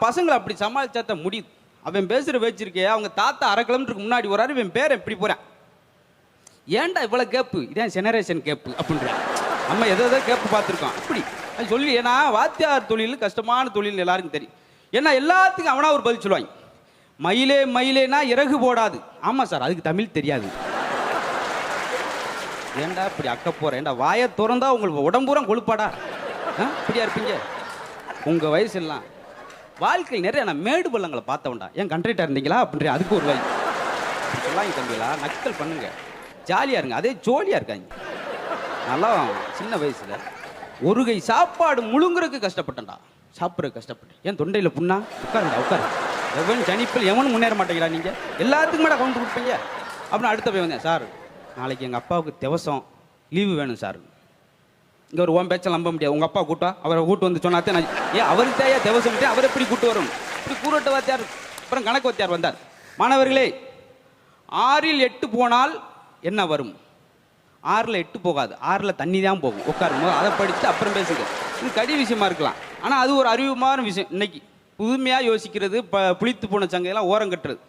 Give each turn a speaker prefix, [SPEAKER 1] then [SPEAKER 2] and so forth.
[SPEAKER 1] பசங்களை அப்படி சமாளிச்சாத்த முடியுது. அவன் பேசுகிற பேச்சிருக்கே, அவங்க தாத்தா 1/2 கிலோமீட்டருக்கு முன்னாடி வராரு, இவன் பேர் எப்படி போகிறான், ஏன்டா இவ்வளோ கேப்பு, இதான் ஜெனரேஷன் கேப்பு அப்படின்றான். நம்ம எதோ கேப்பு பார்த்துருக்கோம் அப்படி அது சொல்லி. ஏன்னா வாத்தியார் தொழில் கஷ்டமான தொழில் எல்லாருக்கும் தெரியும். ஏன்னா எல்லாத்துக்கும் அவனா ஒரு பதில் சொல்லுவாங்க. மயிலே மயிலேனா இறகு போடாது. ஆமாம் சார், அதுக்கு தமிழ் தெரியாது. ஏண்டா இப்படி அக்க போகிறேன், ஏண்டா வாயை திறந்தா உங்களுக்கு உடம்பூரம் கொழுப்பாடா, இப்படியா இருப்பீங்க உங்கள் வயசுலாம். வாழ்க்கையில் நிறைய நான் மேடு பள்ளங்களை பார்த்தவன்டா. ஏன் கண்ட்ரிட்டாக இருந்தீங்களா அப்படின்ற அதுக்கு ஒரு வழி சொல்லாங்க. தம்பிகளா நக்கல் பண்ணுங்க, ஜாலியாக இருங்க, அதே ஜோலியாக இருக்காங்க. நல்லா சின்ன வயசில் ஒரு கை சாப்பாடு முழுங்குறதுக்கு கஷ்டப்பட்டேன்டா, சாப்பிட்றதுக்கு கஷ்டப்பட்டேன். ஏன் தொண்டையில் புண்ணா, உட்காருண்டா உட்காரு, எவன் ஜனிப்பில் எவனும் முன்னேற மாட்டேங்கிறா, நீங்கள் எல்லாத்துக்கும் மேலே கவுண்ட் கொடுப்பீங்க. அப்புறம் அடுத்த போய் வந்தேன், சார் நாளைக்கு எங்கள் அப்பாவுக்கு திவசம் லீவு வேணும் சார். இங்கே ஒரு ஓம் பேச்சை நம்ப முடியாது, உங்கள் அப்பா கூட்டா அவரை கூட்டு வந்து சொன்னாத்தே நான் அவருக்கு தேவையா திவசம் அவர் எப்படி கூட்டு வரும், இப்படி கூறட்ட வாத்தியார். அப்புறம் கணக்கு வாத்தியார் வந்தார். மாணவர்களே, 6ல் 8 போனால் என்ன வரும்? 6ல் 8 போகாது, 6ல் தண்ணி தான் போகும். உட்காருங்க, அதை படித்து அப்புறம் பேசுங்க. இது கடி விஷயமா இருக்கலாம், ஆனால் அது ஒரு அறிவுமான விஷயம். இன்னைக்கு புதுமையாக யோசிக்கிறது, புளித்து போன சங்கையெல்லாம் ஓரம் கட்டுறது.